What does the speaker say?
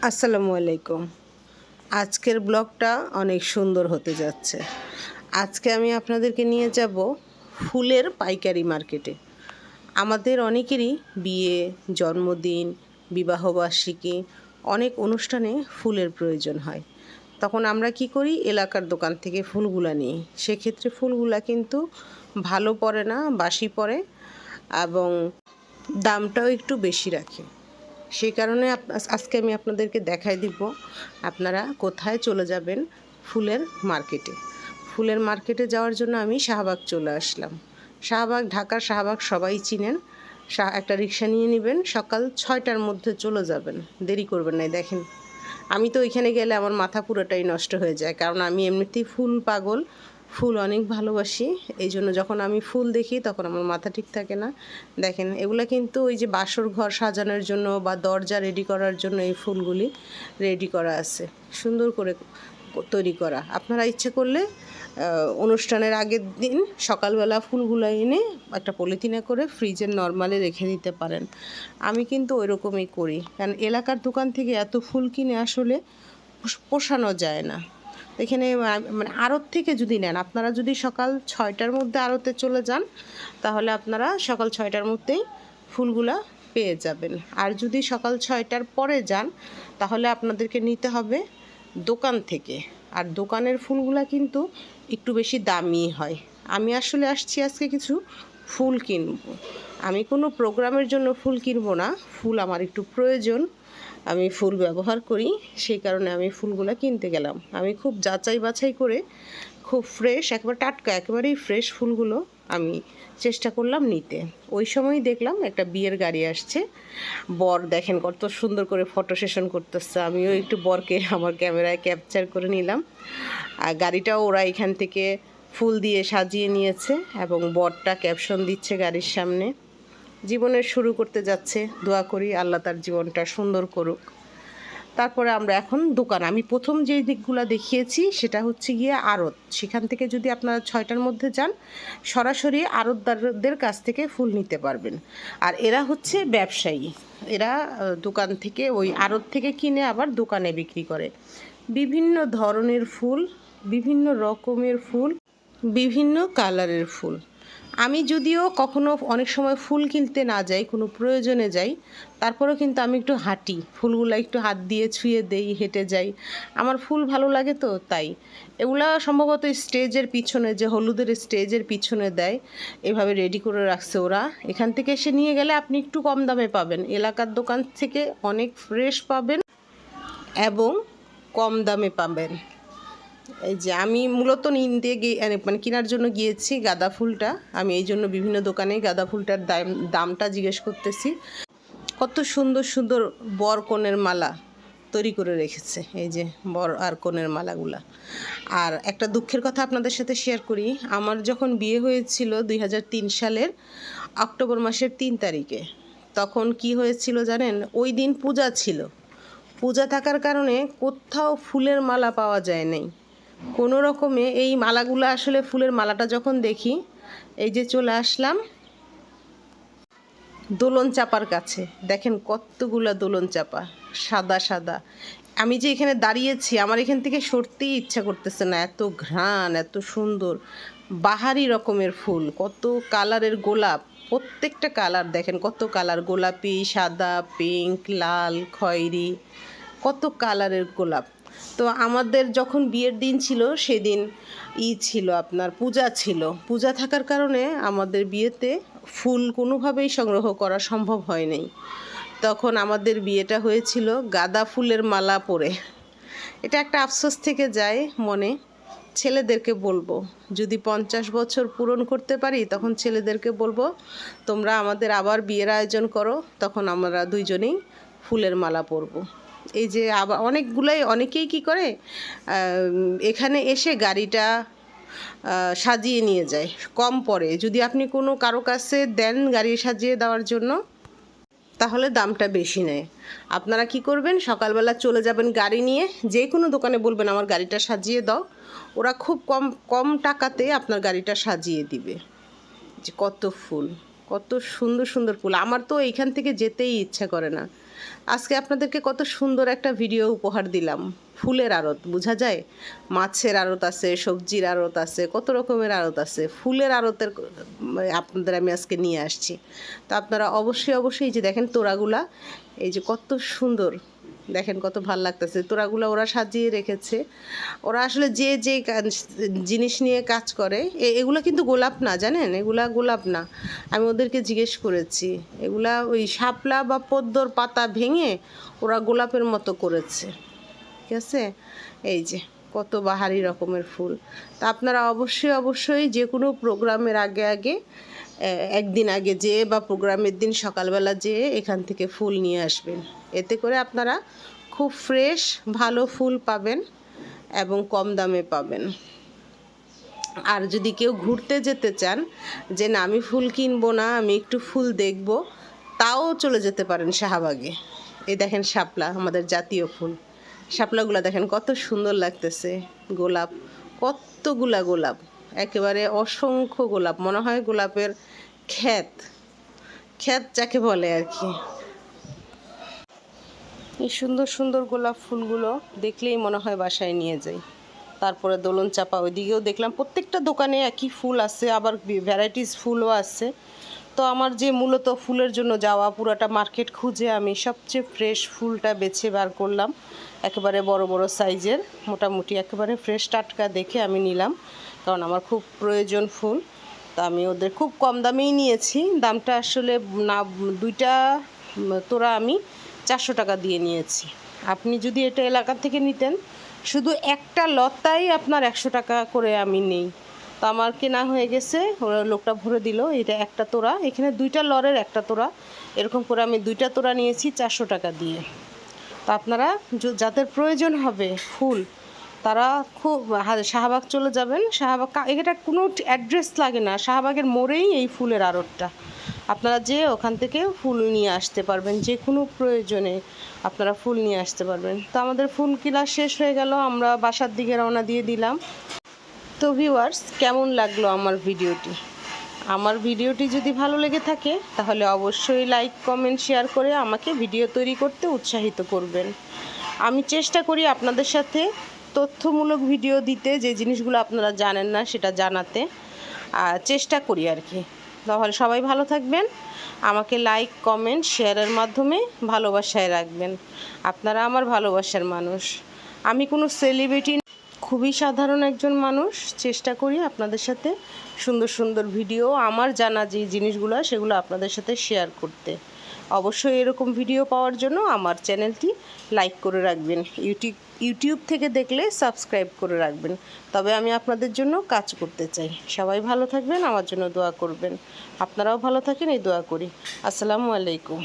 আসসালামু আলাইকুম। আজকের ব্লগটা অনেক সুন্দর হতে যাচ্ছে। আজকে আমি আপনাদেরকে নিয়ে যাব ফুলের পাইকারি মার্কেটে। আমাদের অনেকেরই বিয়ে, জন্মদিন, বিবাহবার্ষিকী অনেক অনুষ্ঠানে ফুলের প্রয়োজন হয়। তখন আমরা কি করি, এলাকার দোকান থেকে ফুলগুলা নিই। সেক্ষেত্রে ফুলগুলা কিন্তু ভালো পড়ে না, বাসি পড়ে এবং দামটাও একটু বেশি রাখে। সেই কারণে আজকে আমি আপনাদেরকে দেখাই দিব আপনারা কোথায় চলে যাবেন ফুলের মার্কেটে। ফুলের মার্কেটে যাওয়ার জন্য আমি শাহবাগ চলে আসলাম। শাহবাগ, ঢাকার শাহবাগ সবাই চিনেন। একটা রিক্সা নিয়ে নেবেন, সকাল 6টার মধ্যে চলে যাবেন, দেরি করবেন না। দেখেন, আমি তো ওইখানে গেলে আমার মাথা পুরোটাই নষ্ট হয়ে যায়, কারণ আমি এমনিতেই ফুল পাগল, ফুল অনেক ভালোবাসি। এই জন্য যখন আমি ফুল দেখি তখন আমার মাথা ঠিক থাকে না। দেখেন, এগুলা কিন্তু ওই যে বাসর ঘর সাজানোর জন্য বা দরজা রেডি করার জন্য এই ফুলগুলি রেডি করা আছে, সুন্দর করে তৈরি করা। আপনারা ইচ্ছে করলে অনুষ্ঠানের আগের দিন সকালবেলা ফুলগুলো এনে একটা পলিথিনে করে ফ্রিজের নর্মালে রেখে দিতে পারেন। আমি কিন্তু ওই রকমই করি, কারণ এলাকার দোকান থেকে এত ফুল কিনে আসলে পোষানো যায় না। এখানে মানে আড়ত থেকে যদি নেন, আপনারা যদি সকাল 6টার মধ্যে আড়তে চলে যান, তাহলে আপনারা সকাল 6টার মধ্যেই ফুলগুলা পেয়ে যাবেন। আর যদি সকাল 6টার পরে যান, তাহলে আপনাদেরকে নিতে হবে দোকান থেকে। আর দোকানের ফুলগুলা কিন্তু একটু বেশি দামি হয়। আমি আসলে আসছি আজকে কিছু ফুল কিনবো। আমি কোনো প্রোগ্রামের জন্য ফুল কিনবো না, ফুল আমার একটু প্রয়োজন, আমি ফুল ব্যবহার করি, সেই কারণে আমি ফুলগুলো কিনতে গেলাম। আমি খুব যাচাই বাছাই করে খুব ফ্রেশ, একেবারে টাটকা, একেবারেই ফ্রেশ ফুলগুলো আমি চেষ্টা করলাম নিতে। ওই সময়ই দেখলাম একটা বিয়ের গাড়ি আসছে। বর দেখেন কত সুন্দর করে ফটো সেশন করতেছে। আমিও একটু বরকে আমার ক্যামেরায় ক্যাপচার করে নিলাম। আর গাড়িটাও ওরা এখান থেকে ফুল দিয়ে সাজিয়ে নিয়েছে এবং বরটা ক্যাপশন দিচ্ছে গাড়ির সামনে। জীবনের শুরু করতে যাচ্ছে, দোয়া করি আল্লাহ তার জীবনটা সুন্দর করুক। তারপরে আমরা এখন দোকান, আমি প্রথম যেই দিকগুলো দেখিয়েছি সেটা হচ্ছে গিয়ে আড়ত। সেখান থেকে যদি আপনারা 6টার মধ্যে যান, সরাসরি আড়তদারদের কাছ থেকে ফুল নিতে পারবেন। আর এরা হচ্ছে ব্যবসায়ী, এরা দোকান থেকে ওই আড়ত থেকে কিনে আবার দোকানে বিক্রি করে। বিভিন্ন ধরনের ফুল, বিভিন্ন রকমের ফুল, বিভিন্ন কালারের ফুল। আমি যদিও কখনো অনেক সময় ফুল কিনতে না যাই, কোনো প্রয়োজনে যাই, তারপরেও কিন্তু আমি একটু হাঁটি, ফুলগুলো একটু হাত দিয়ে ছুঁয়ে দেই, হেঁটে যাই। আমার ফুল ভালো লাগে তো তাই। এগুলা সম্ভবত স্টেজের পিছনে, যে হলুদের স্টেজের পিছনে দেয়, এভাবে রেডি করে রাখছে ওরা। এখান থেকে এসে নিয়ে গেলে আপনি একটু কম দামে পাবেন, এলাকার দোকান থেকে অনেক ফ্রেশ পাবেন এবং কম দামে পাবেন। এই যে আমি মূলত নিতে গিয়ে মানে কেনার জন্য গিয়েছি গাঁদা ফুলটা। আমি এই জন্য বিভিন্ন দোকানে গাঁদা ফুলটার দামটা জিজ্ঞেস করতেছি। কত সুন্দর সুন্দর বর কনের মালা তৈরি করে রেখেছে, এই যে বর আর কনের মালাগুলা। আর একটা দুঃখের কথা আপনাদের সাথে শেয়ার করি। আমার যখন বিয়ে হয়েছিল 2003 সালের অক্টোবর মাসের 3 তারিখে, তখন কি হয়েছিল জানেন? ওই দিন পূজা ছিল। পূজা থাকার কারণে কোথাও ফুলের মালা পাওয়া যায় নাই কোনো রকমে। এই মালাগুলো আসলে, ফুলের মালাটা যখন দেখি, এই যে চলে আসলাম দোলন চাপার কাছে। দেখেন কতগুলা দোলন চাপা, সাদা সাদা। আমি যে এখানে দাঁড়িয়েছি, আমার এখান থেকে সরতেই ইচ্ছা করতেছে না, এত ঘ্রাণ, এত সুন্দর বাহারি রকমের ফুল, কত কালারের গোলাপ। প্রত্যেকটা কালার দেখেন, কত কালার, গোলাপি, সাদা, পিঙ্ক, লাল, খয়েরি, কত কালারের গোলাপ। তো আমাদের যখন বিয়ের দিন ছিল, সেদিন ছিল আপনার পূজা ছিল। পূজা থাকার কারণে আমাদের বিয়েতে ফুল কোনোভাবেই সংগ্রহ করা সম্ভব হয় নাই। তখন আমাদের বিয়েটা হয়েছিল গাঁদা ফুলের মালা পরে। এটা একটা আফসোস থেকে যায় মনে। ছেলেদেরকে বলবো, যদি 50 বছর পূরণ করতে পারি, তখন ছেলেদেরকে বলবো তোমরা আমাদের আবার বিয়ের আয়োজন করো, তখন আমরা দুইজনেই ফুলের মালা পরবো। এই যে আবার অনেকেই কি করে, এখানে এসে গাড়িটা সাজিয়ে নিয়ে যায় কম পড়ে। যদি আপনি কোনো কারো কাছে দেন গাড়ি সাজিয়ে দেওয়ার জন্য, তাহলে দামটা বেশি নেয়। আপনারা কি করবেন, সকালবেলা চলে যাবেন গাড়ি নিয়ে, যে কোনো দোকানে বলবেন আমার গাড়িটা সাজিয়ে দাও, ওরা খুব কম কম টাকাতে আপনার গাড়িটা সাজিয়ে দিবে। যে কত ফুল, কত সুন্দর সুন্দর ফুল, আমার তো এইখান থেকে যেতেই ইচ্ছা করে না। আজকে আপনাদেরকে কত সুন্দর একটা ভিডিও উপহার দিলাম। ফুলের আড়ত বোঝা যায়, মাছের আড়ত আছে, সবজির আড়ত আছে, কত রকমের আড়ত আছে। ফুলের আড়তের আপনাদের আমি আজকে নিয়ে আসছি। তো আপনারা অবশ্যই অবশ্যই এই যে দেখেন তোড়াগুলা, এই যে কত সুন্দর, দেখেন কত ভাল লাগতেছে তোড়াগুলো ওরা সাজিয়ে রেখেছে। ওরা আসলে যে যে জিনিস নিয়ে কাজ করে, এগুলো কিন্তু গোলাপ না, জানেন, এগুলা গোলাপ না। আমি ওদেরকে জিজ্ঞেস করেছি, এগুলা ওই শাপলা বা পদ্মর পাতা ভেঙে ওরা গোলাপের মতো করেছে, ঠিক আছে। এই যে কত বাহারি রকমের ফুল। তা আপনারা অবশ্যই অবশ্যই যে কোনো প্রোগ্রামের আগে আগে একদিন আগে যেয়ে বা প্রোগ্রামের দিন সকালবেলা যেয়ে এখান থেকে ফুল নিয়ে আসবেন। এতে করে আপনারা খুব ফ্রেশ ভালো ফুল পাবেন এবং কম দামে পাবেন। আর যদি কেউ ঘুরতে যেতে চান যে না আমি ফুল কিনবো না, আমি একটু ফুল দেখব, তাও চলে যেতে পারেন শাহবাগে। এই দেখেন শাপলা, আমাদের জাতীয় ফুল। শাপলাগুলো দেখেন কত সুন্দর লাগতেছে। গোলাপ, কতগুলা গোলাপ, একেবারে অসংখ্য গোলাপ, মনে হয় গোলাপের ক্ষেত ক্ষেত যাকে বলে আর কি। এই সুন্দর সুন্দর গোলাপ ফুলগুলো দেখলেই মনে হয় বাসায় নিয়ে যাই। তারপরে দোলন চাপা, ওইদিকেও দেখলাম প্রত্যেকটা দোকানে একই ফুল আছে, আবার ভ্যারাইটিস ফুলও আছে। তো আমার যে মূলত ফুলের জন্য যাওয়া, পুরাটা মার্কেট খুঁজে আমি সবচেয়ে ফ্রেশ ফুলটা বেছে বার করলাম, একেবারে বড় বড় সাইজের, মোটামুটি একেবারে ফ্রেশ টাটকা দেখে আমি নিলাম, কারণ আমার খুব প্রয়োজন ফুল। তা আমি ওদের খুব কম দামেই নিয়েছি। দামটা আসলে না, দুইটা তোড়া আমি 400 টাকা দিয়ে নিয়েছি। আপনি যদি এটা এলাকা থেকে নিতেন, শুধু একটা লতাই আপনার 100 টাকা করে আমি নেই। তো আমার কেনা হয়ে গেছে, ওরা লোকটা ভরে দিল। এটা একটা তোড়া, এখানে দুইটা লরের একটা তোড়া, এরকম করে আমি দুইটা তোড়া নিয়েছি 400 টাকা দিয়ে। তো আপনারা যাদের প্রয়োজন হবে ফুল, তারা খুব শাহবাগ চলে যাবেন। শাহবাগ, এটা কোনো অ্যাড্রেস লাগে না, শাহবাগের মোড়েই এই ফুলের আড়তটা। আপনারা যে ওখান থেকে ফুল নিয়ে আসতে পারবেন, যে কোনো প্রয়োজনে আপনারা ফুল নিয়ে আসতে পারবেন। তো আমাদের ফুল কিনা শেষ হয়ে গেল, আমরা বাসার দিকে রওনা দিয়ে দিলাম। তো ভিউয়ার্স, কেমন লাগলো আমার ভিডিওটি? আমার ভিডিওটি যদি ভালো লেগে থাকে তাহলে অবশ্যই লাইক কমেন্ট শেয়ার করে আমাকে ভিডিও তৈরি করতে উৎসাহিত করবেন। আমি চেষ্টা করি আপনাদের সাথে তথ্যমূলক ভিডিও দিতে, যে জিনিসগুলো আপনারা জানেন না সেটা জানাতে চেষ্টা করি আর কি। তাহলে সবাই ভালো থাকবেন, আমাকে লাইক কমেন্ট শেয়ারের মাধ্যমে ভালোবাসায় রাখবেন। আপনারা আমার ভালোবাসার মানুষ। আমি কোনো সেলিব্রিটি, খুবই সাধারণ একজন মানুষ। চেষ্টা করি আপনাদের সাথে সুন্দর সুন্দর ভিডিও, আমার জানা যে জিনিসগুলো সেগুলো আপনাদের সাথে শেয়ার করতে। অবশ্যই এরকম ভিডিও পাওয়ার জন্য আমার চ্যানেলটি লাইক করে রাখবেন, ইউটিউব থেকে দেখলে সাবস্ক্রাইব করে রাখবেন। তবে আমি আপনাদের জন্য কাজ করতে চাই। সবাই ভালো থাকবেন, আমার জন্য দোয়া করবেন। আপনারাও ভালো থাকেন, এই দোয়া করি। আসসালামু আলাইকুম।